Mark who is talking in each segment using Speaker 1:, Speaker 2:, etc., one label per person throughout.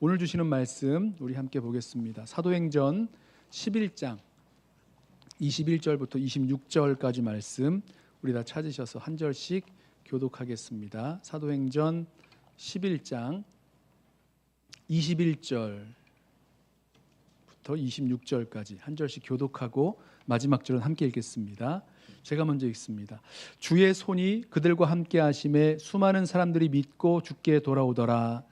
Speaker 1: 오늘 주시는 말씀 우리 함께 보겠습니다. 사도행전 11장 21절부터 26절까지 말씀 우리 다 찾으셔서 한 절씩 교독하겠습니다. 사도행전 11장 21절부터 26절까지 한 절씩 교독하고 마지막 절은 함께 읽겠습니다. 제가 먼저 읽습니다. 주의 손이 그들과 함께 하심에 수많은 사람들이 믿고 주께 돌아오더라.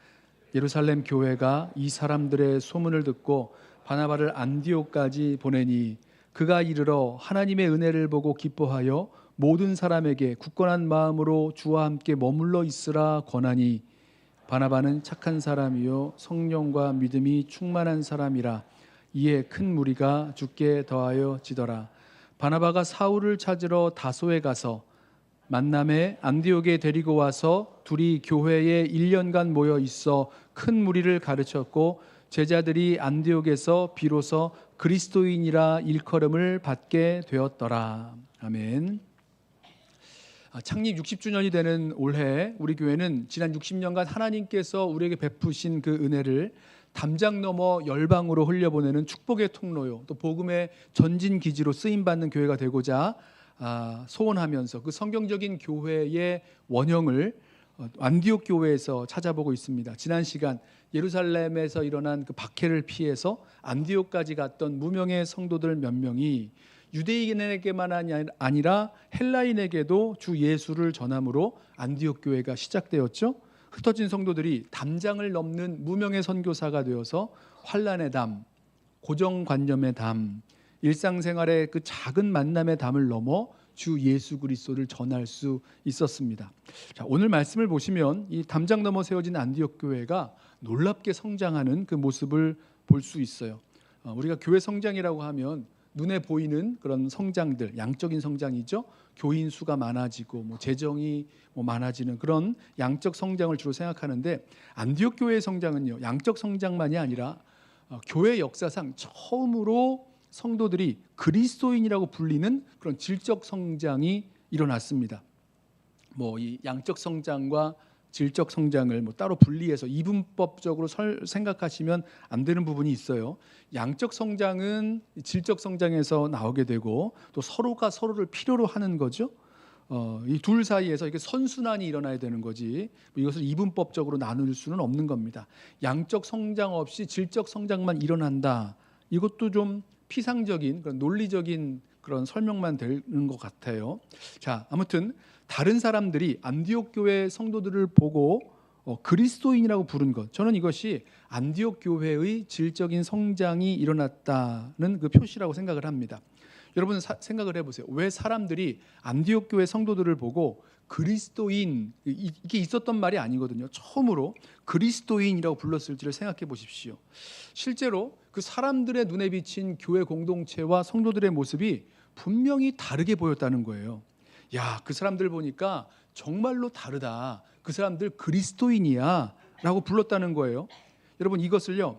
Speaker 1: 예루살렘 교회가 이 사람들의 소문을 듣고 바나바를 안디옥까지 보내니 그가 이르러 하나님의 은혜를 보고 기뻐하여 모든 사람에게 굳건한 마음으로 주와 함께 머물러 있으라 권하니 바나바는 착한 사람이요 성령과 믿음이 충만한 사람이라. 이에 큰 무리가 주께 더하여 지더라. 바나바가 사울을 찾으러 다소에 가서 만남에 안디옥에 데리고 와서 둘이 교회에 1년간 모여 있어 큰 무리를 가르쳤고 제자들이 안디옥에서 비로소 그리스도인이라 일컬음을 받게 되었더라. 아멘. 창립 60주년이 되는 올해 우리 교회는 지난 60년간 하나님께서 우리에게 베푸신 그 은혜를 담장 넘어 열방으로 흘려보내는 축복의 통로요, 또 복음의 전진 기지로 쓰임받는 교회가 되고자 소원하면서 그 성경적인 교회의 원형을 안디옥 교회에서 찾아보고 있습니다. 지난 시간 예루살렘에서 일어난 그 박해를 피해서 안디옥까지 갔던 무명의 성도들 몇 명이 유대인에게만 아니라 헬라인에게도 주 예수를 전함으로 안디옥 교회가 시작되었죠. 흩어진 성도들이 담장을 넘는 무명의 선교사가 되어서 환난의 담, 고정관념의 담, 일상생활의 그 작은 만남의 담을 넘어 주 예수 그리스도를 전할 수 있었습니다. 자, 오늘 말씀을 보시면 이 담장 넘어 세워진 안디옥 교회가 놀랍게 성장하는 그 모습을 볼 수 있어요. 우리가 교회 성장이라고 하면 눈에 보이는 그런 성장들, 양적인 성장이죠. 교인 수가 많아지고 재정이 많아지는 그런 양적 성장을 주로 생각하는데, 안디옥 교회의 성장은요, 양적 성장만이 아니라 교회 역사상 처음으로 성도들이 그리스도인이라고 불리는 그런 질적 성장이 일어났습니다. 이 양적 성장과 질적 성장을 따로 분리해서 이분법적으로 생각하시면 안 되는 부분이 있어요. 양적 성장은 질적 성장에서 나오게 되고 또 서로가 서로를 필요로 하는 거죠. 이 둘 사이에서 이게 선순환이 일어나야 되는 거지, 이것을 이분법적으로 나눌 수는 없는 겁니다. 양적 성장 없이 질적 성장만 일어난다, 이것도 좀 피상적인 그런 논리적인 그런 설명만 되는 것 같아요. 자, 아무튼 다른 사람들이 안디옥 교회 성도들을 보고 그리스도인이라고 부른 것, 저는 이것이 안디옥 교회의 질적인 성장이 일어났다는 그 표시라고 생각을 합니다. 여러분 생각을 해보세요. 왜 사람들이 안디옥 교회 성도들을 보고 그리스도인, 이게 있었던 말이 아니거든요. 처음으로 그리스도인이라고 불렀을지를 생각해 보십시오. 실제로 그 사람들의 눈에 비친 교회 공동체와 성도들의 모습이 분명히 다르게 보였다는 거예요. 야, 그 사람들 보니까 정말로 다르다, 그 사람들 그리스도인이야 라고 불렀다는 거예요. 여러분, 이것을요,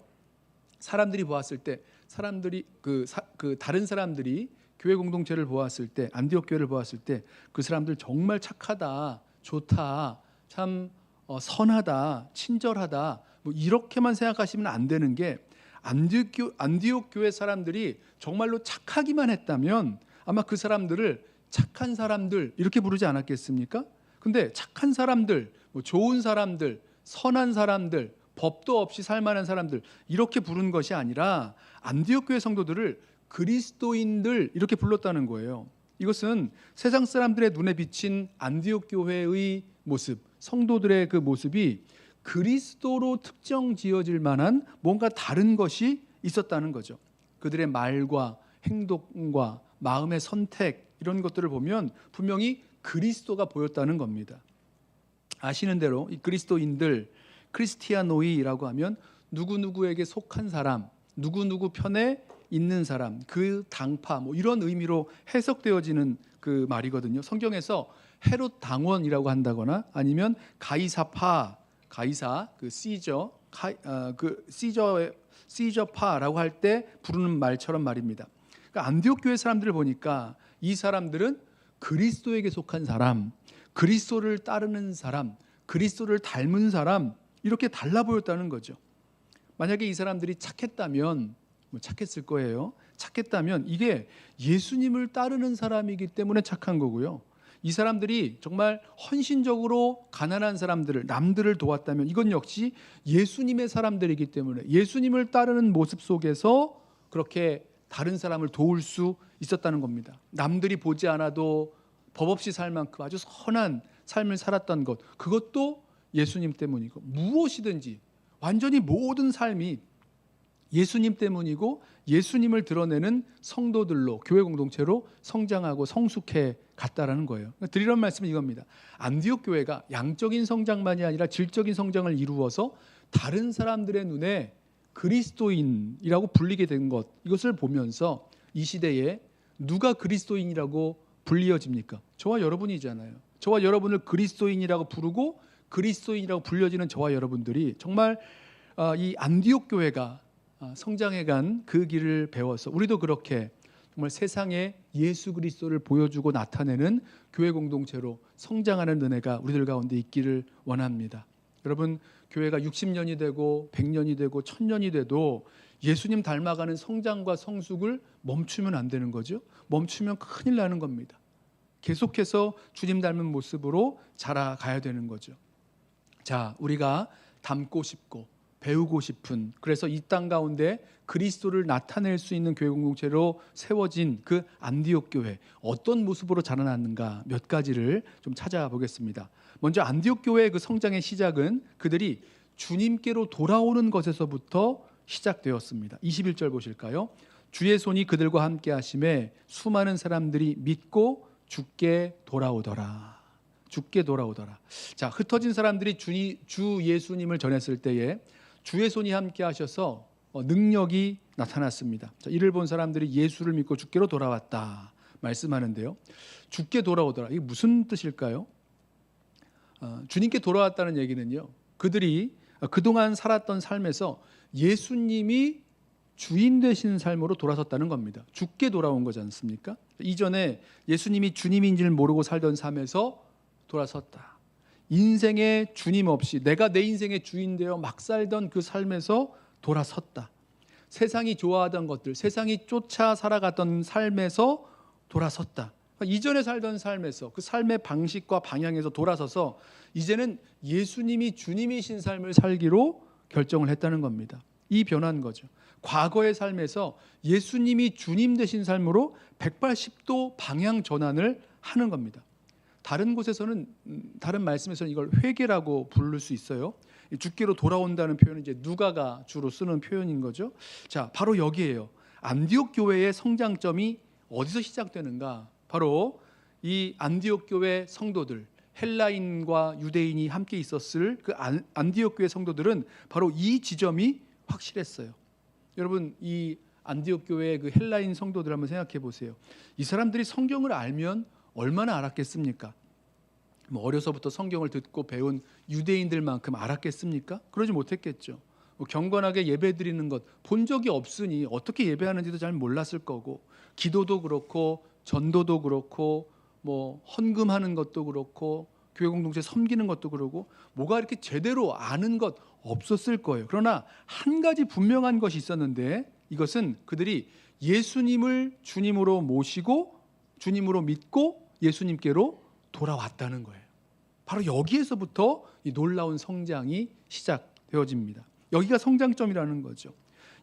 Speaker 1: 사람들이 보았을 때, 다른 사람들이 교회 공동체를 보았을 때, 안디옥 교회를 보았을 때 그 사람들 정말 착하다, 좋다, 참 선하다, 친절하다, 이렇게만 생각하시면 안 되는 게, 안디옥 교회 사람들이 정말로 착하기만 했다면 아마 그 사람들을 착한 사람들 이렇게 부르지 않았겠습니까? 근데 착한 사람들, 좋은 사람들, 선한 사람들, 법도 없이 살만한 사람들 이렇게 부른 것이 아니라 안디옥 교회 성도들을 그리스도인들 이렇게 불렀다는 거예요. 이것은 세상 사람들의 눈에 비친 안디옥 교회의 모습, 성도들의 그 모습이 그리스도로 특정 지어질 만한 뭔가 다른 것이 있었다는 거죠. 그들의 말과 행동과 마음의 선택, 이런 것들을 보면 분명히 그리스도가 보였다는 겁니다. 아시는 대로 이 그리스도인들, 크리스티아노이라고 하면 누구누구에게 속한 사람, 누구누구 편에 있는 사람, 그 당파, 이런 의미로 해석되어지는 그 말이거든요. 성경에서 헤롯 당원이라고 한다거나 아니면 가이사파, 가이사, 그 시저, 시저파라고 할 때 부르는 말처럼 말입니다. 그러니까 안디옥 교회 사람들을 보니까 이 사람들은 그리스도에게 속한 사람, 그리스도를 따르는 사람, 그리스도를 닮은 사람, 이렇게 달라 보였다는 거죠. 만약에 이 사람들이 착했다면, 착했을 거예요. 착했다면 이게 예수님을 따르는 사람이기 때문에 착한 거고요. 이 사람들이 정말 헌신적으로 가난한 사람들을, 남들을 도왔다면 이건 역시 예수님의 사람들이기 때문에 예수님을 따르는 모습 속에서 그렇게 다른 사람을 도울 수 있었다는 겁니다. 남들이 보지 않아도 법 없이 살 만큼 아주 선한 삶을 살았던 것, 그것도 예수님 때문이고, 무엇이든지 완전히 모든 삶이 예수님 때문이고 예수님을 드러내는 성도들로, 교회 공동체로 성장하고 성숙해 갔다라는 거예요. 드리는 말씀은 이겁니다. 안디옥 교회가 양적인 성장만이 아니라 질적인 성장을 이루어서 다른 사람들의 눈에 그리스도인이라고 불리게 된 것, 이것을 보면서 이 시대에 누가 그리스도인이라고 불리어집니까? 저와 여러분이잖아요. 저와 여러분을 그리스도인이라고 부르고 그리스도인이라고 불려지는 저와 여러분들이 정말 이 안디옥 교회가 성장해간 그 길을 배워서 우리도 그렇게 정말 세상에 예수 그리스도를 보여주고 나타내는 교회 공동체로 성장하는 은혜가 우리들 가운데 있기를 원합니다. 여러분, 교회가 60년이 되고 100년이 되고 1000년이 돼도 예수님 닮아가는 성장과 성숙을 멈추면 안 되는 거죠. 멈추면 큰일 나는 겁니다. 계속해서 주님 닮은 모습으로 자라가야 되는 거죠. 자, 우리가 닮고 싶고 배우고 싶은, 그래서 이 땅 가운데 그리스도를 나타낼 수 있는 교회 공동체로 세워진 그 안디옥 교회, 어떤 모습으로 자라났는가 몇 가지를 좀 찾아보겠습니다. 먼저 안디옥 교회의 그 성장의 시작은 그들이 주님께로 돌아오는 것에서부터 시작되었습니다. 21절 보실까요? 주의 손이 그들과 함께 하심에 수많은 사람들이 믿고 주께 돌아오더라. 주께 돌아오더라. 자, 흩어진 사람들이 주 예수님을 전했을 때에 주의 손이 함께 하셔서 능력이 나타났습니다. 자, 이를 본 사람들이 예수를 믿고 주께로 돌아왔다 말씀하는데요. 주께 돌아오더라. 이게 무슨 뜻일까요? 주님께 돌아왔다는 얘기는요, 그들이 그동안 살았던 삶에서 예수님이 주인 되신 삶으로 돌아섰다는 겁니다. 주께 돌아온 거지 않습니까? 이전에 예수님이 주님인 줄 모르고 살던 삶에서 돌아섰다. 인생의 주님 없이 내가 내 인생의 주인 되어 막 살던 그 삶에서 돌아섰다. 세상이 좋아하던 것들, 세상이 쫓아 살아갔던 삶에서 돌아섰다. 이전에 살던 삶에서, 그 삶의 방식과 방향에서 돌아서서 이제는 예수님이 주님이신 삶을 살기로 결정을 했다는 겁니다. 이 변한 거죠. 과거의 삶에서 예수님이 주님 되신 삶으로 180도 방향 전환을 하는 겁니다. 다른 곳에서는, 다른 말씀에서는 이걸 회개라고 부를 수 있어요. 주께로 돌아온다는 표현은 이제 누가가 주로 쓰는 표현인 거죠. 자, 바로 여기에요. 안디옥 교회의 성장점이 어디서 시작되는가? 바로 이 안디옥 교회 성도들, 헬라인과 유대인이 함께 있었을 그 안디옥 교회 성도들은 바로 이 지점이 확실했어요. 여러분, 이 안디옥 교회의 그 헬라인 성도들 한번 생각해 보세요. 이 사람들이 성경을 알면 얼마나 알았겠습니까? 어려서부터 성경을 듣고 배운 유대인들만큼 알았겠습니까? 그러지 못했겠죠. 경건하게 예배 드리는 것 본 적이 없으니 어떻게 예배하는지도 잘 몰랐을 거고, 기도도 그렇고 전도도 그렇고 헌금하는 것도 그렇고 교회 공동체 섬기는 것도 그러고 뭐가 이렇게 제대로 아는 것 없었을 거예요. 그러나 한 가지 분명한 것이 있었는데, 이것은 그들이 예수님을 주님으로 모시고 주님으로 믿고 예수님께로 돌아왔다는 거예요. 바로 여기에서부터 이 놀라운 성장이 시작되어집니다. 여기가 성장점이라는 거죠.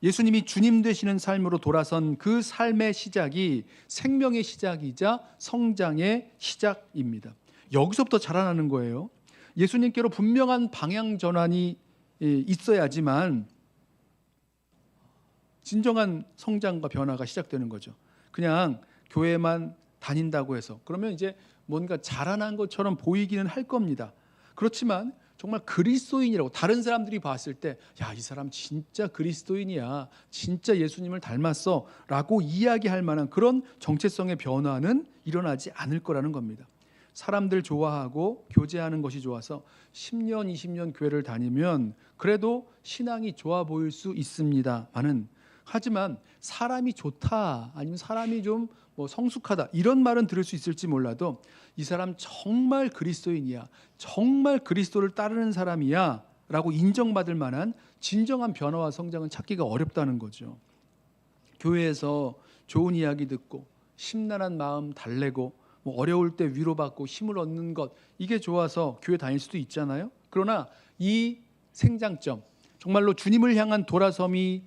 Speaker 1: 예수님이 주님 되시는 삶으로 돌아선 그 삶의 시작이 생명의 시작이자 성장의 시작입니다. 여기서부터 자라나는 거예요. 예수님께로 분명한 방향 전환이 있어야지만 진정한 성장과 변화가 시작되는 거죠. 그냥 교회만 다닌다고 해서 그러면 이제 뭔가 자라난 것처럼 보이기는 할 겁니다. 그렇지만 정말 그리스도인이라고 다른 사람들이 봤을 때, 야, 이 사람 진짜 그리스도인이야, 진짜 예수님을 닮았어 라고 이야기할 만한 그런 정체성의 변화는 일어나지 않을 거라는 겁니다. 사람들 좋아하고 교제하는 것이 좋아서 10년, 20년 교회를 다니면 그래도 신앙이 좋아 보일 수 있습니다만은, 하지만 사람이 좋다, 아니면 사람이 좀 성숙하다, 이런 말은 들을 수 있을지 몰라도 이 사람 정말 그리스도인이야, 정말 그리스도를 따르는 사람이야 라고 인정받을 만한 진정한 변화와 성장은 찾기가 어렵다는 거죠. 교회에서 좋은 이야기 듣고 심란한 마음 달래고 뭐 어려울 때 위로받고 힘을 얻는 것, 이게 좋아서 교회 다닐 수도 있잖아요. 그러나 이 생장점, 정말로 주님을 향한 돌아섬이라는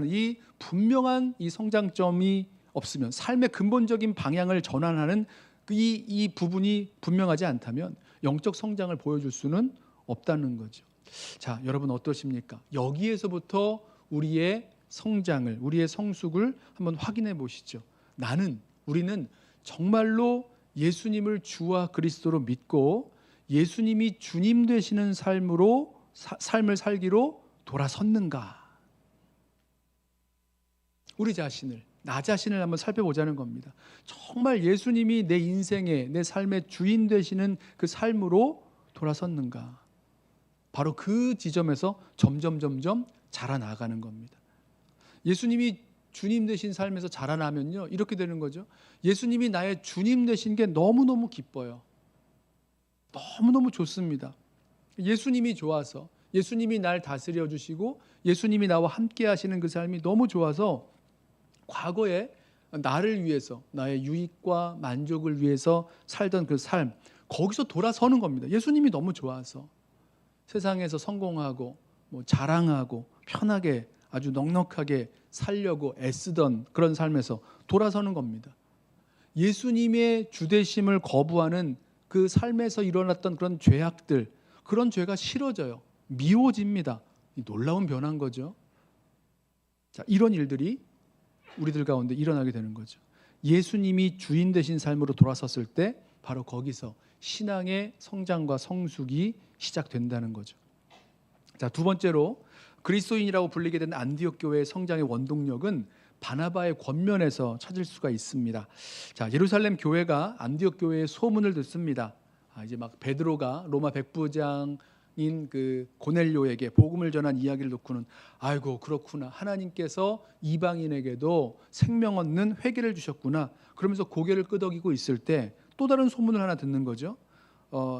Speaker 1: 이 분명한 이 성장점이 없으면, 삶의 근본적인 방향을 전환하는 이 부분이 분명하지 않다면 영적 성장을 보여줄 수는 없다는 거죠. 자, 여러분 어떠십니까? 여기에서부터 우리의 성장을, 우리의 성숙을 한번 확인해 보시죠. 우리는 정말로 예수님을 주와 그리스도로 믿고 예수님이 주님 되시는 삶을 살기로 돌아섰는가? 나 자신을 한번 살펴보자는 겁니다. 정말 예수님이 내 인생의, 내 삶의 주인 되시는 그 삶으로 돌아섰는가? 바로 그 지점에서 점점 자라나가는 겁니다. 예수님이 주님 되신 삶에서 자라나면요, 이렇게 되는 거죠. 예수님이 나의 주님 되신 게 너무너무 기뻐요. 너무너무 좋습니다. 예수님이 좋아서, 예수님이 날 다스려 주시고 예수님이 나와 함께 하시는 그 삶이 너무 좋아서 과거에 나를 위해서, 나의 유익과 만족을 위해서 살던 그 삶, 거기서 돌아서는 겁니다. 예수님이 너무 좋아서 세상에서 성공하고 자랑하고 편하게 아주 넉넉하게 살려고 애쓰던 그런 삶에서 돌아서는 겁니다. 예수님의 주되심을 거부하는 그 삶에서 일어났던 그런 죄악들, 그런 죄가 싫어져요. 미워집니다. 놀라운 변화인 거죠. 자, 이런 일들이 우리들 가운데 일어나게 되는 거죠. 예수님이 주인 되신 삶으로 돌아섰을 때 바로 거기서 신앙의 성장과 성숙이 시작된다는 거죠. 자, 두 번째로 그리스도인이라고 불리게 된 안디옥 교회의 성장의 원동력은 바나바의 권면에서 찾을 수가 있습니다. 자, 예루살렘 교회가 안디옥 교회의 소문을 듣습니다. 이제 막 베드로가 로마 백부장인 그 고넬료에게 복음을 전한 이야기를 듣고는, 아이고 그렇구나, 하나님께서 이방인에게도 생명 얻는 회개를 주셨구나, 그러면서 고개를 끄덕이고 있을 때 또 다른 소문을 하나 듣는 거죠.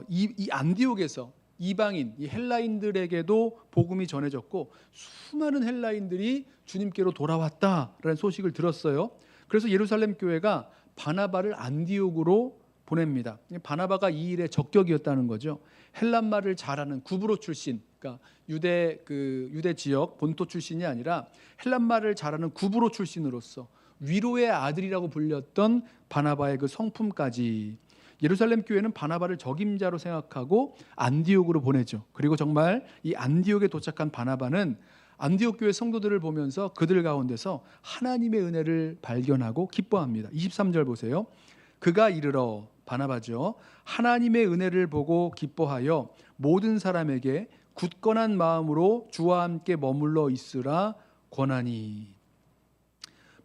Speaker 1: 이 안디옥에서 이방인, 이 헬라인들에게도 복음이 전해졌고 수많은 헬라인들이 주님께로 돌아왔다라는 소식을 들었어요. 그래서 예루살렘 교회가 바나바를 안디옥으로 보냅니다. 바나바가 이 일의 적격이었다는 거죠. 헬란말을 잘하는 구브로 출신, 그러니까 유대 지역 본토 출신이 아니라 헬란말을 잘하는 구브로 출신으로서 위로의 아들이라고 불렸던 바나바의 그 성품까지 예루살렘 교회는 바나바를 적임자로 생각하고 안디옥으로 보내죠. 그리고 정말 이 안디옥에 도착한 바나바는 안디옥 교회 성도들을 보면서 그들 가운데서 하나님의 은혜를 발견하고 기뻐합니다. 23절 보세요. 그가 이르러, 바나바죠, 하나님의 은혜를 보고 기뻐하여 모든 사람에게 굳건한 마음으로 주와 함께 머물러 있으라 권하니.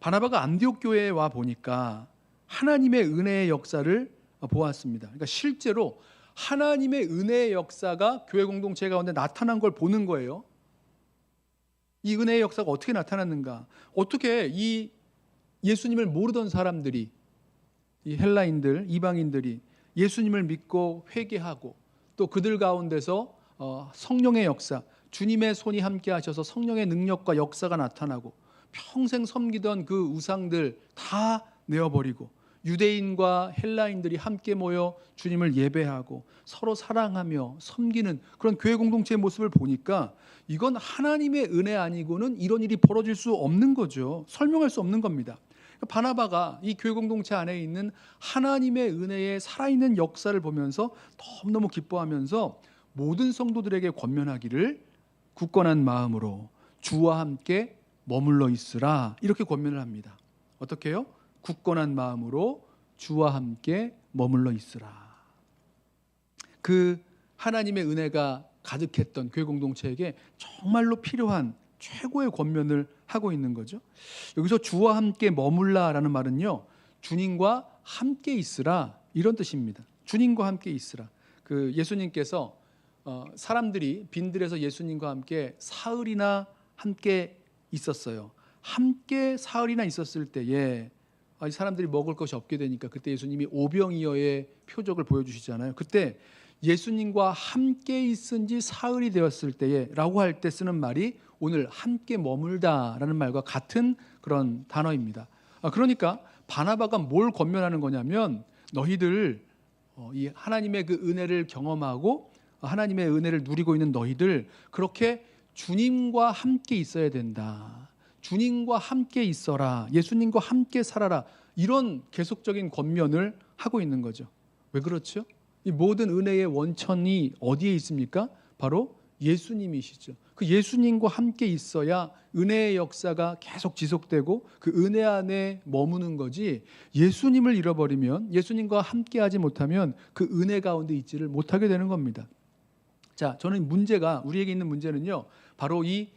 Speaker 1: 바나바가 안디옥 교회에 와 보니까 하나님의 은혜의 역사를 보았습니다. 그러니까 실제로 하나님의 은혜의 역사가 교회 공동체 가운데 나타난 걸 보는 거예요. 이 은혜의 역사가 어떻게 나타났는가? 어떻게 이 예수님을 모르던 사람들이, 이 헬라인들, 이방인들이 예수님을 믿고 회개하고 또 그들 가운데서 성령의 역사, 주님의 손이 함께 하셔서 성령의 능력과 역사가 나타나고 평생 섬기던 그 우상들 다 내어버리고 유대인과 헬라인들이 함께 모여 주님을 예배하고 서로 사랑하며 섬기는 그런 교회 공동체의 모습을 보니까 이건 하나님의 은혜 아니고는 이런 일이 벌어질 수 없는 거죠. 설명할 수 없는 겁니다. 바나바가 이 교회 공동체 안에 있는 하나님의 은혜의 살아있는 역사를 보면서 너무너무 기뻐하면서 모든 성도들에게 권면하기를 굳건한 마음으로 주와 함께 머물러 있으라, 이렇게 권면을 합니다. 어떻게 해요? 굳건한 마음으로 주와 함께 머물러 있으라. 그 하나님의 은혜가 가득했던 교회 공동체에게 정말로 필요한 최고의 권면을 하고 있는 거죠. 여기서 주와 함께 머물라라는 말은요, 주님과 함께 있으라, 이런 뜻입니다. 주님과 함께 있으라. 그 예수님께서 사람들이 빈들에서 예수님과 함께 사흘이나 함께 있었어요. 함께 사흘이나 있었을 때에 사람들이 먹을 것이 없게 되니까 그때 예수님이 오병이어의 표적을 보여주시잖아요. 그때 예수님과 함께 있은 지 사흘이 되었을 때에 라고 할 때 쓰는 말이 오늘 함께 머물다라는 말과 같은 그런 단어입니다. 그러니까 바나바가 뭘 권면하는 거냐면 너희들 이 하나님의 그 은혜를 경험하고 하나님의 은혜를 누리고 있는 너희들 그렇게 주님과 함께 있어야 된다. 주님과 함께 있어라. 예수님과 함께 살아라. 이런 계속적인 권면을 하고 있는 거죠. 왜 그렇죠? 이 모든 은혜의 원천이 어디에 있습니까? 바로 예수님이시죠. 그 예수님과 함께 있어야 은혜의 역사가 계속 지속되고 그 은혜 안에 머무는 거지, 예수님을 잃어버리면, 예수님과 함께 하지 못하면 그 은혜 가운데 있지를 못하게 되는 겁니다. 자, 저는 우리에게 있는 문제는요, 바로 이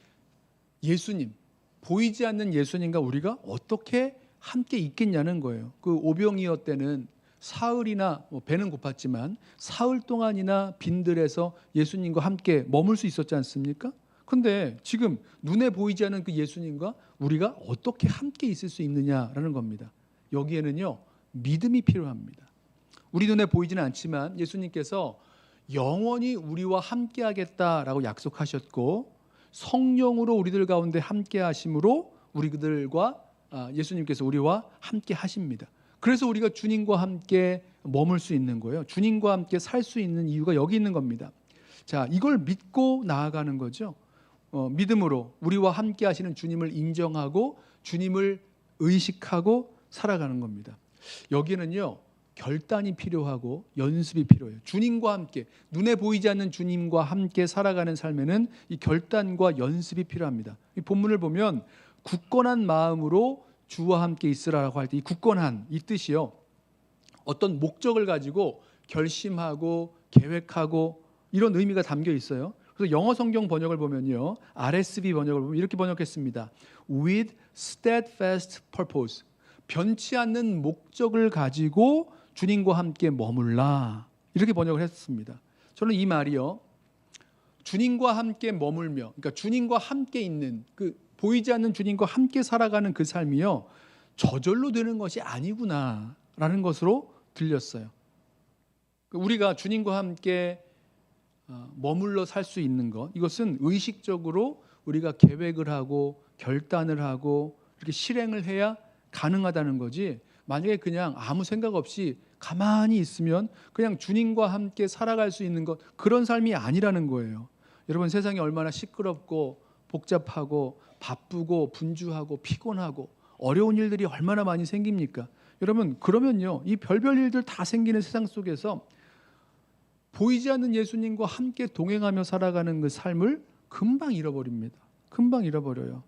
Speaker 1: 예수님, 보이지 않는 예수님과 우리가 어떻게 함께 있겠냐는 거예요. 그 오병이어 때는 사흘이나 배는 고팠지만 사흘 동안이나 빈들에서 예수님과 함께 머물 수 있었지 않습니까? 그런데 지금 눈에 보이지 않는 그 예수님과 우리가 어떻게 함께 있을 수 있느냐라는 겁니다. 여기에는요, 믿음이 필요합니다. 우리 눈에 보이지는 않지만 예수님께서 영원히 우리와 함께 하겠다라고 약속하셨고 성령으로 우리들 가운데 함께 하심으로 우리들과 예수님께서 우리와 함께 하십니다. 그래서 우리가 주님과 함께 머물 수 있는 거예요. 주님과 함께 살 수 있는 이유가 여기 있는 겁니다. 자, 이걸 믿고 나아가는 거죠. 믿음으로 우리와 함께 하시는 주님을 인정하고 주님을 의식하고 살아가는 겁니다. 여기는요, 결단이 필요하고 연습이 필요해요. 주님과 함께, 눈에 보이지 않는 주님과 함께 살아가는 삶에는 이 결단과 연습이 필요합니다. 이 본문을 보면 굳건한 마음으로 주와 함께 있으라고 할 때 이 굳건한, 이 뜻이요, 어떤 목적을 가지고 결심하고 계획하고 이런 의미가 담겨 있어요. 그래서 영어 성경 번역을 보면요, RSV 번역을 보면 이렇게 번역했습니다. With steadfast purpose. 변치 않는 목적을 가지고 주님과 함께 머물라. 이렇게 번역을 했습니다. 저는 이 말이요, 주님과 함께 머물며, 그러니까 주님과 함께 있는 그 보이지 않는 주님과 함께 살아가는 그 삶이요, 저절로 되는 것이 아니구나라는 것으로 들렸어요. 우리가 주님과 함께 머물러 살 수 있는 것, 이것은 의식적으로 우리가 계획을 하고 결단을 하고 이렇게 실행을 해야 가능하다는 거지, 만약에 그냥 아무 생각 없이 가만히 있으면 그냥 주님과 함께 살아갈 수 있는 것, 그런 삶이 아니라는 거예요. 여러분, 세상이 얼마나 시끄럽고 복잡하고 바쁘고 분주하고 피곤하고 어려운 일들이 얼마나 많이 생깁니까? 여러분, 그러면요, 이 별별 일들 다 생기는 세상 속에서 보이지 않는 예수님과 함께 동행하며 살아가는 그 삶을 금방 잃어버립니다. 금방 잃어버려요.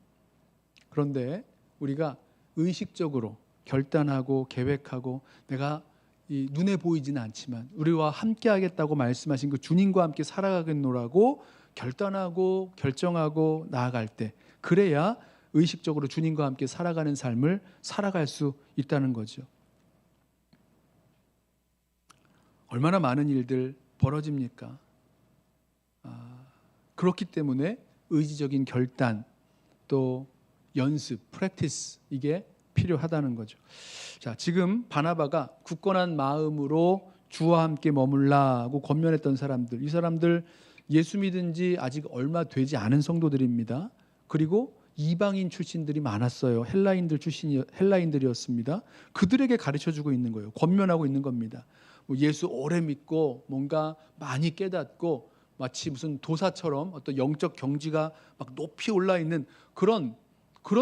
Speaker 1: 그런데 우리가 의식적으로 결단하고 계획하고, 내가 이 눈에 보이지는 않지만 우리와 함께 하겠다고 말씀하신 그 주님과 함께 살아가겠노라고 결단하고 결정하고 나아갈 때, 그래야 의식적으로 주님과 함께 살아가는 삶을 살아갈 수 있다는 거죠. 얼마나 많은 일들 벌어집니까? 그렇기 때문에 의지적인 결단, 또 연습, 프랙티스, 이게 필요하다는 거죠. 자, 지금 바나바가 굳건한 마음으로 주와 함께 머물라고 권면했던 사람들, 이 사람들 예수 믿은 지 아직 얼마 되지 않은 성도들입니다. 그리고 이방인 출신들이 많았어요. 헬라인들이었습니다. 그들에게 가르쳐주고 있는 거예요. 권면하고 있는 겁니다. 예수 오래 믿고 뭔가 많이 깨닫고 마치 무슨 도사처럼 어떤 영적 경지가 막 높이 올라 있는 그런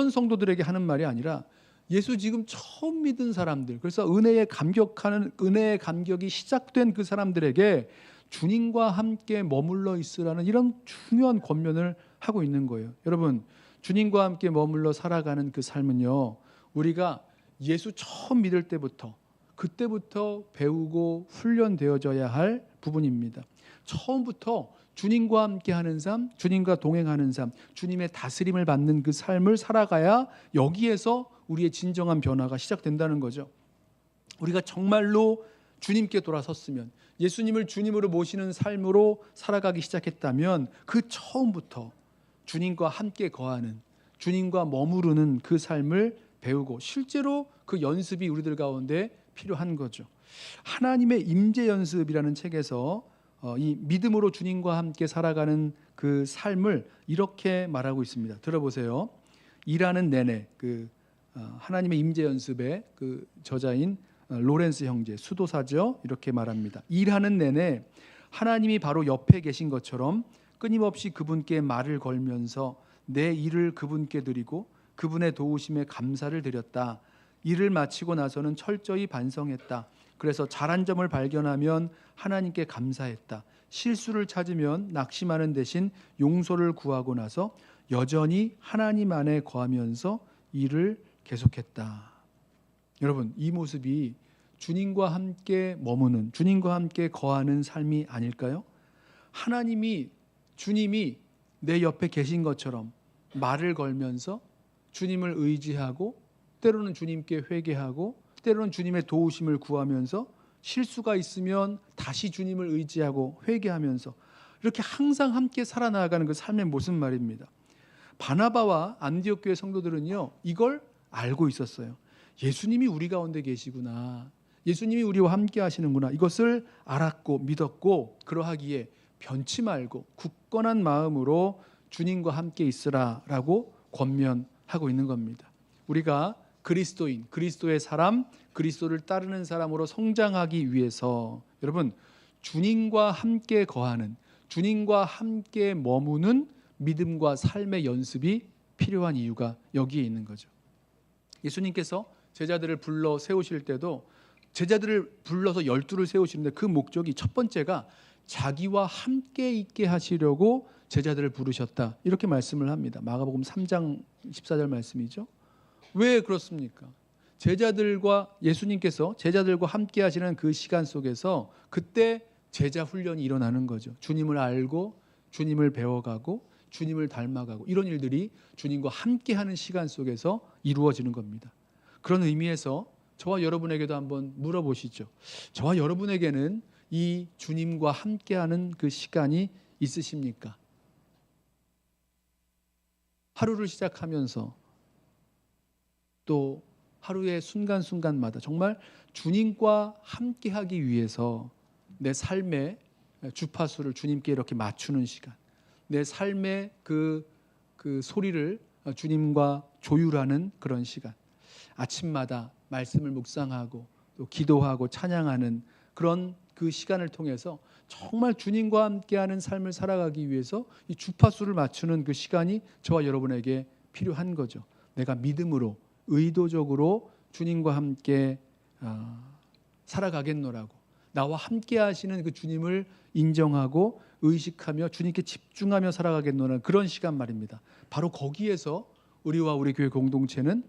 Speaker 1: 성도들에게 하는 말이 아니라, 예수 지금 처음 믿은 사람들, 그래서 은혜의 감격이 시작된 그 사람들에게 주님과 함께 머물러 있으라는 이런 중요한 권면을 하고 있는 거예요. 여러분, 주님과 함께 머물러 살아가는 그 삶은요, 우리가 예수 처음 믿을 때부터, 그때부터 배우고 훈련되어져야 할 부분입니다. 처음부터 주님과 함께 하는 삶, 주님과 동행하는 삶, 주님의 다스림을 받는 그 삶을 살아가야 여기에서 우리의 진정한 변화가 시작된다는 거죠. 우리가 정말로 주님께 돌아섰으면, 예수님을 주님으로 모시는 삶으로 살아가기 시작했다면, 그 처음부터 주님과 함께 거하는, 주님과 머무르는 그 삶을 배우고 실제로 그 연습이 우리들 가운데 필요한 거죠. 하나님의 임재 연습이라는 책에서 이 믿음으로 주님과 함께 살아가는 그 삶을 이렇게 말하고 있습니다. 들어보세요. 일하는 내내 하나님의 임재 연습의 그 저자인 로렌스 형제, 수도사죠. 이렇게 말합니다. 일하는 내내 하나님이 바로 옆에 계신 것처럼 끊임없이 그분께 말을 걸면서 내 일을 그분께 드리고 그분의 도우심에 감사를 드렸다. 일을 마치고 나서는 철저히 반성했다. 그래서 잘한 점을 발견하면 하나님께 감사했다. 실수를 찾으면 낙심하는 대신 용서를 구하고 나서 여전히 하나님 안에 거하면서 일을 계속했다. 여러분, 이 모습이 주님과 함께 머무는, 주님과 함께 거하는 삶이 아닐까요? 주님이 내 옆에 계신 것처럼 말을 걸면서 주님을 의지하고 때로는 주님께 회개하고 때로는 주님의 도우심을 구하면서 실수가 있으면 다시 주님을 의지하고 회개하면서 이렇게 항상 함께 살아나가는 그 삶의 모습 말입니다. 바나바와 안디옥 교회 성도들은요, 이걸 알고 있었어요. 예수님이 우리 가운데 계시구나. 예수님이 우리와 함께 하시는구나. 이것을 알았고 믿었고, 그러하기에 변치 말고 굳건한 마음으로 주님과 함께 있으라라고 권면하고 있는 겁니다. 우리가 그리스도인, 그리스도의 사람, 그리스도를 따르는 사람으로 성장하기 위해서 여러분, 주님과 함께 거하는, 주님과 함께 머무는 믿음과 삶의 연습이 필요한 이유가 여기에 있는 거죠. 예수님께서 제자들을 불러 세우실 때도 제자들을 불러서 12를 세우시는데 그 목적이 첫 번째가 자기와 함께 있게 하시려고 제자들을 부르셨다. 이렇게 말씀을 합니다. 마가복음 3장 14절 말씀이죠. 왜 그렇습니까? 예수님께서 제자들과 함께 하시는 그 시간 속에서 그때 제자 훈련이 일어나는 거죠. 주님을 알고 주님을 배워가고 주님을 닮아가고 이런 일들이 주님과 함께하는 시간 속에서 이루어지는 겁니다. 그런 의미에서 저와 여러분에게도 한번 물어보시죠. 저와 여러분에게는 이 주님과 함께하는 그 시간이 있으십니까? 하루를 시작하면서 또 하루의 순간순간마다 정말 주님과 함께하기 위해서 내 삶의 주파수를 주님께 이렇게 맞추는 시간, 내 삶의 그 소리를 주님과 조율하는 그런 시간, 아침마다 말씀을 묵상하고 또 기도하고 찬양하는 그런 그 시간을 통해서 정말 주님과 함께하는 삶을 살아가기 위해서 이 주파수를 맞추는 그 시간이 저와 여러분에게 필요한 거죠. 내가 믿음으로 의도적으로 주님과 함께 살아가겠노라고, 나와 함께 하시는 그 주님을 인정하고 의식하며 주님께 집중하며 살아가겠노라는 그런 시간 말입니다. 바로 거기에서 우리와 우리 교회 공동체는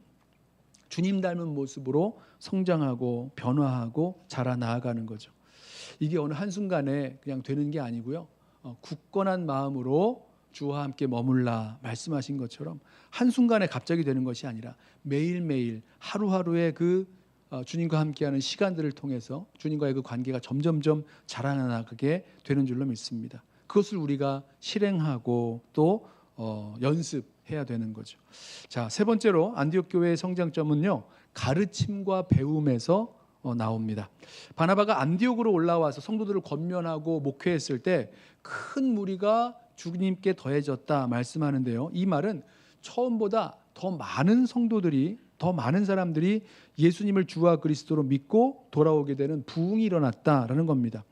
Speaker 1: 주님 닮은 모습으로 성장하고 변화하고 자라나아가는 거죠. 이게 어느 한순간에 그냥 되는 게 아니고요. 굳건한 마음으로 주와 함께 머물라 말씀하신 것처럼 한순간에 갑자기 되는 것이 아니라 매일매일 하루하루의 그 주님과 함께하는 시간들을 통해서 주님과의 그 관계가 점점점 자라나가게 되는 줄로 믿습니다. 그것을 우리가 실행하고 또 연습해야 되는 거죠. 자, 세 번째로 안디옥 교회의 성장점은요, 가르침과 배움에서 나옵니다. 바나바가 안디옥으로 올라와서 성도들을 권면하고 목회했을 때 큰 무리가 주님께 더해졌다 말씀하는데요. 이 말은 처음보다 더 많은 성도들이, 더 많은 사람들이 예수님을 주와 그리스도로 믿고 돌아오게 되는 부흥이 일어났다라는 겁니다.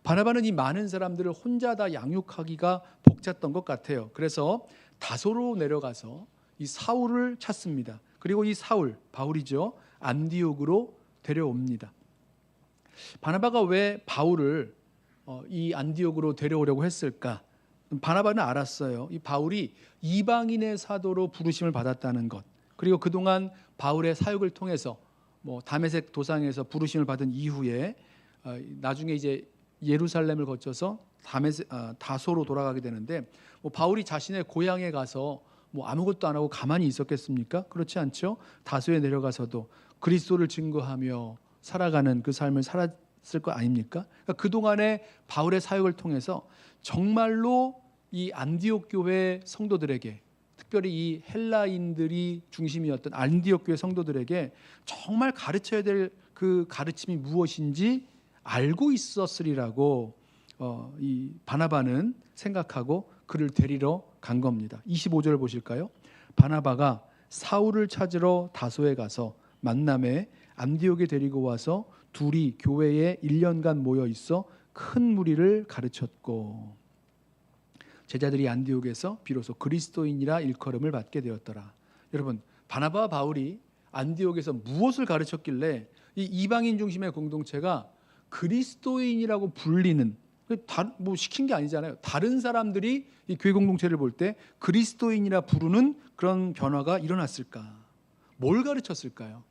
Speaker 1: 바나바는 이 많은 사람들을 혼자 다 양육하기가 벅찼던 것 같아요. 그래서 다소로 내려가서 이 사울을 찾습니다. 그리고 이 바울이죠, 안디옥으로 데려옵니다. 바나바가 왜 바울을 이 안디옥으로 데려오려고 했을까? 바나바는 알았어요. 이 바울이 이방인의 사도로 부르심을 받았다는 것, 그리고 그동안 바울의 사역을 통해서 다메섹 도상에서 부르심을 받은 이후에 나중에 이제 예루살렘을 거쳐서 다소로 돌아가게 되는데, 바울이 자신의 고향에 가서 아무것도 안 하고 가만히 있었겠습니까? 그렇지 않죠. 다소에 내려가서도 그리스도를 증거하며 살아가는 그 삶을 살았을 거 아닙니까? 그러니까 그동안의 바울의 사역을 통해서 정말로 이 안디옥 교회 성도들에게, 특별히 이 헬라인들이 중심이었던 안디옥 교회 성도들에게 정말 가르쳐야 될 그 가르침이 무엇인지 알고 있었으리라고 이 바나바는 생각하고 그를 데리러 간 겁니다. 25절 보실까요? 바나바가 사울을 찾으러 다소에 가서 만남에 안디옥에 데리고 와서 둘이 교회에 1년간 모여 있어 큰 무리를 가르쳤고 제자들이 안디옥에서 비로소 그리스도인이라 일컬음을 받게 되었더라. 여러분, 바나바와 바울이 안디옥에서 무엇을 가르쳤길래 이 이방인 중심의 공동체가 그리스도인이라고 불리는, 뭐 시킨 게 아니잖아요. 다른 사람들이 이 교회 공동체를 볼 때 그리스도인이라 부르는 그런 변화가 일어났을까? 뭘 가르쳤을까요?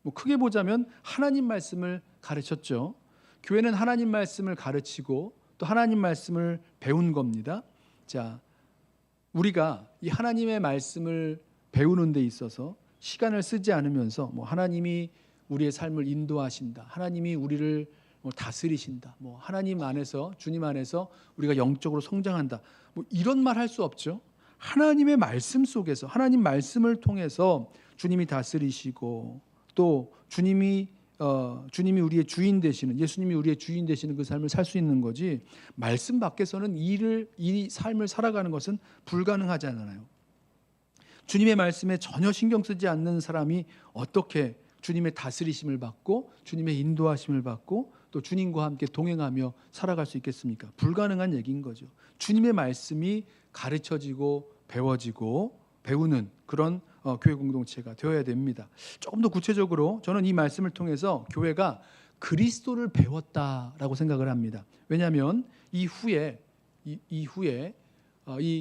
Speaker 1: 뭐 크게 보자면 하나님 말씀을 가르쳤죠. 교회는 하나님 말씀을 가르치고 또 하나님 말씀을 배운 겁니다. 자, 우리가 이 하나님의 말씀을 배우는 데 있어서 시간을 쓰지 않으면서 뭐 하나님이 우리의 삶을 인도하신다, 하나님이 우리를 다스리신다, 뭐 하나님 안에서, 주님 안에서 우리가 영적으로 성장한다, 뭐 이런 말 할 수 없죠. 하나님의 말씀 속에서, 하나님 말씀을 통해서 주님이 다스리시고 또 주님이 우리의 주인 되시는, 예수님이 우리의 주인 되시는 그 삶을 살 수 있는 거지, 말씀 밖에서는 이 삶을 살아가는 것은 불가능하잖아요. 주님의 말씀에 전혀 신경 쓰지 않는 사람이 어떻게 주님의 다스리심을 받고 주님의 인도하심을 받고 또 주님과 함께 동행하며 살아갈 수 있겠습니까? 불가능한 얘기인 거죠. 주님의 말씀이 가르쳐지고 배워지고 배우는 그런 교회 공동체가 되어야 됩니다. 조금 더 구체적으로 저는 이 말씀을 통해서 교회가 그리스도를 배웠다라고 생각을 합니다. 왜냐하면 이후에 이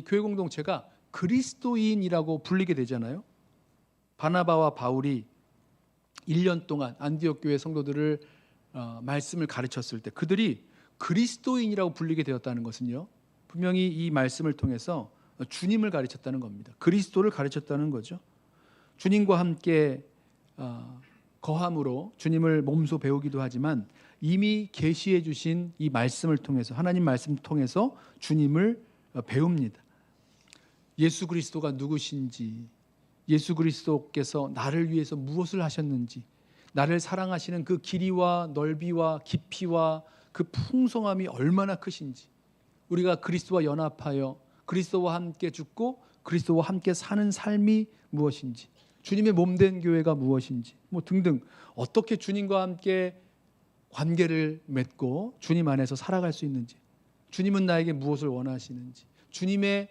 Speaker 1: 교회 공동체가 그리스도인이라고 불리게 되잖아요. 바나바와 바울이 1년 동안 안디옥 교회 성도들을 말씀을 가르쳤을 때 그들이 그리스도인이라고 불리게 되었다는 것은요, 분명히 이 말씀을 통해서 주님을 가르쳤다는 겁니다. 그리스도를 가르쳤다는 거죠. 주님과 함께 거함으로 주님을 몸소 배우기도 하지만 이미 계시해 주신 이 말씀을 통해서, 하나님 말씀 통해서 주님을 배웁니다. 예수 그리스도가 누구신지, 예수 그리스도께서 나를 위해서 무엇을 하셨는지, 나를 사랑하시는 그 길이와 넓이와 깊이와 그 풍성함이 얼마나 크신지, 우리가 그리스도와 연합하여 그리스도와 함께 죽고 그리스도와 함께 사는 삶이 무엇인지, 주님의 몸된 교회가 무엇인지, 뭐 등등, 어떻게 주님과 함께 관계를 맺고 주님 안에서 살아갈 수 있는지, 주님은 나에게 무엇을 원하시는지, 주님의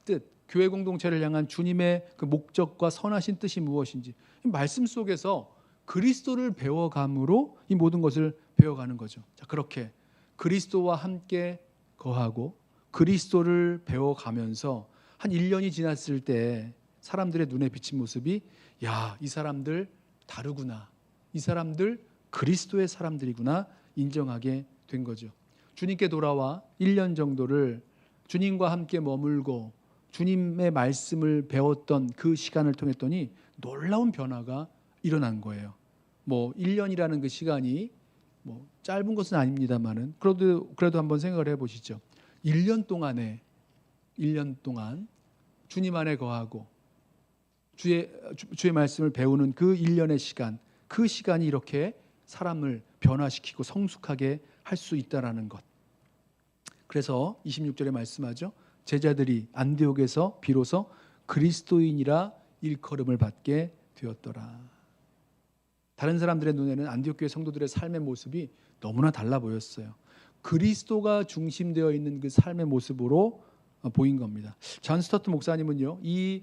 Speaker 1: 뜻, 교회 공동체를 향한 주님의 그 목적과 선하신 뜻이 무엇인지, 이 말씀 속에서 그리스도를 배워감으로 이 모든 것을 배워가는 거죠. 자, 그렇게 그리스도와 함께 거하고 그리스도를 배워가면서 한 1년이 지났을 때 사람들의 눈에 비친 모습이, 야, 이 사람들 다르구나, 이 사람들 그리스도의 사람들이구나 인정하게 된 거죠. 주님께 돌아와 1년 정도를 주님과 함께 머물고 주님의 말씀을 배웠던 그 시간을 통했더니 놀라운 변화가 일어난 거예요. 뭐 1년이라는 그 시간이 뭐 짧은 것은 아닙니다만은 그래도 한번 생각을 해보시죠. 1년 동안 주님 안에 거하고 주의 말씀을 배우는 그 1년의 시간, 그 시간이 이렇게 사람을 변화시키고 성숙하게 할 수 있다라는 것. 그래서 26절에 말씀하죠. 제자들이 안디옥에서 비로소 그리스도인이라 일컬음을 받게 되었더라. 다른 사람들의 눈에는 안디옥 교회 성도들의 삶의 모습이 너무나 달라 보였어요. 그리스도가 중심되어 있는 그 삶의 모습으로 보인 겁니다. 존 스토트 목사님은요, 이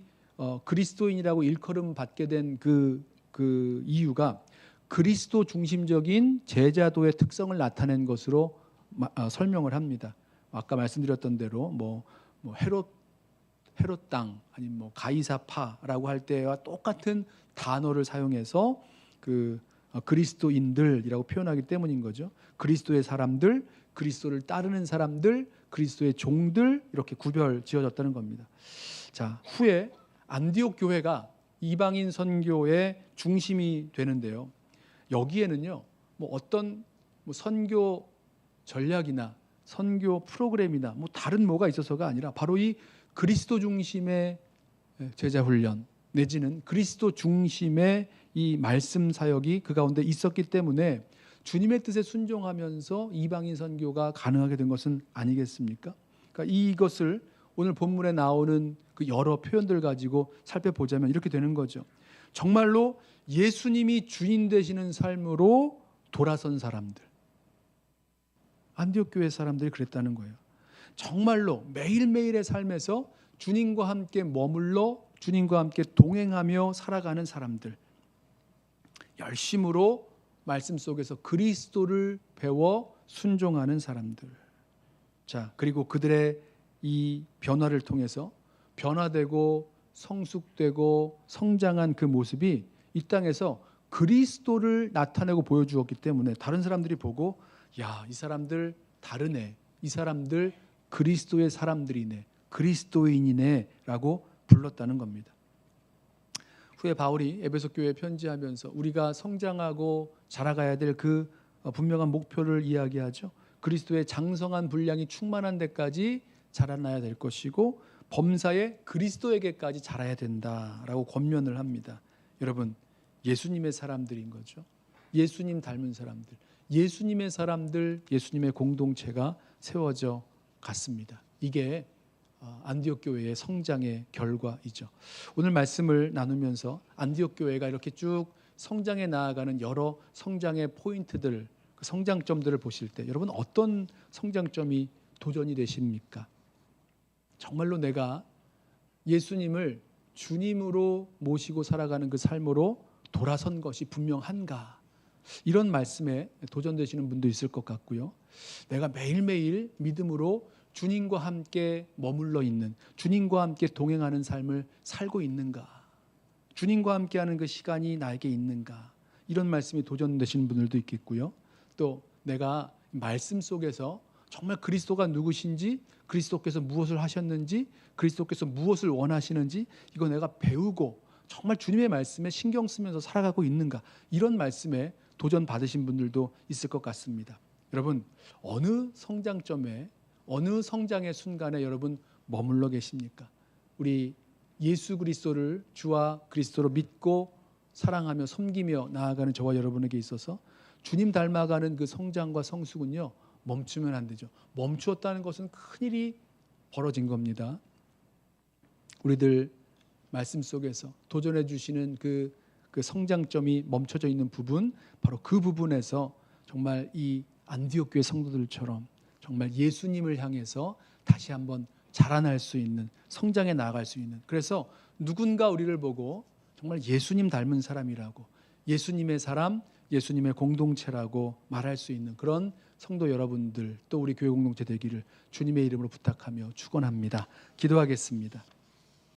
Speaker 1: 그리스도인이라고 일컬음 받게 된 그 이유가 그리스도 중심적인 제자도의 특성을 나타낸 것으로 설명을 합니다. 아까 말씀드렸던 대로 뭐 헤롯 땅, 아니면 뭐 가이사파라고 할 때와 똑같은 단어를 사용해서 그 그리스도인들이라고 표현하기 때문인 거죠. 그리스도의 사람들, 그리스도를 따르는 사람들, 그리스도의 종들, 이렇게 구별 지어졌다는 겁니다. 자, 후에 안디옥 교회가 이방인 선교의 중심이 되는데요. 여기에는요, 뭐 어떤 선교 전략이나 선교 프로그램이나 뭐 다른 뭐가 있어서가 아니라 바로 이 그리스도 중심의 제자 훈련 내지는 그리스도 중심의 이 말씀 사역이 그 가운데 있었기 때문에 주님의 뜻에 순종하면서 이방인 선교가 가능하게 된 것은 아니겠습니까? 그러니까 이것을 오늘 본문에 나오는 그 여러 표현들 가지고 살펴보자면 이렇게 되는 거죠. 정말로 예수님이 주인 되시는 삶으로 돌아선 사람들, 안디옥 교회 사람들이 그랬다는 거예요. 정말로 매일매일의 삶에서 주님과 함께 머물러 주님과 함께 동행하며 살아가는 사람들, 열심으로 말씀 속에서 그리스도를 배워 순종하는 사람들. 자, 그리고 그들의 이 변화를 통해서 변화되고 성숙되고 성장한 그 모습이 이 땅에서 그리스도를 나타내고 보여주었기 때문에 다른 사람들이 보고, 야, 이 사람들 다르네, 이 사람들 그리스도의 사람들이네, 그리스도인이네 라고 불렀다는 겁니다. 후에 바울이 에베소 교회에 편지하면서 우리가 성장하고 자라가야 될 그 분명한 목표를 이야기하죠. 그리스도의 장성한 분량이 충만한 데까지 자라나야 될 것이고 범사에 그리스도에게까지 자라야 된다라고 권면을 합니다. 여러분, 예수님의 사람들인 거죠. 예수님 닮은 사람들, 예수님의 사람들, 예수님의 공동체가 세워져 갔습니다. 이게 안디옥 교회의 성장의 결과이죠. 오늘 말씀을 나누면서 안디옥 교회가 이렇게 쭉 성장해 나아가는 여러 성장의 포인트들, 그 성장점들을 보실 때 여러분 어떤 성장점이 도전이 되십니까? 정말로 내가 예수님을 주님으로 모시고 살아가는 그 삶으로 돌아선 것이 분명한가? 이런 말씀에 도전되시는 분도 있을 것 같고요. 내가 매일매일 믿음으로 주님과 함께 머물러 있는, 주님과 함께 동행하는 삶을 살고 있는가? 주님과 함께하는 그 시간이 나에게 있는가? 이런 말씀이 도전되시는 분들도 있겠고요. 또 내가 말씀 속에서 정말 그리스도가 누구신지, 그리스도께서 무엇을 하셨는지, 그리스도께서 무엇을 원하시는지 이거 내가 배우고 정말 주님의 말씀에 신경 쓰면서 살아가고 있는가? 이런 말씀에 도전 받으신 분들도 있을 것 같습니다. 여러분, 어느 성장점에, 어느 성장의 순간에 여러분 머물러 계십니까? 우리 예수 그리스도를 주와 그리스도로 믿고 사랑하며 섬기며 나아가는 저와 여러분에게 있어서 주님 닮아가는 그 성장과 성숙은요, 멈추면 안 되죠. 멈추었다는 것은 큰일이 벌어진 겁니다. 우리들 말씀 속에서 도전해 주시는 그 성장점이 멈춰져 있는 부분, 바로 그 부분에서 정말 이 안디옥 교회 성도들처럼 정말 예수님을 향해서 다시 한번 자라날 수 있는, 성장해 나아갈 수 있는, 그래서 누군가 우리를 보고 정말 예수님 닮은 사람이라고, 예수님의 사람, 예수님의 공동체라고 말할 수 있는 그런 성도 여러분들, 또 우리 교회 공동체 되기를 주님의 이름으로 부탁하며 축원합니다. 기도하겠습니다.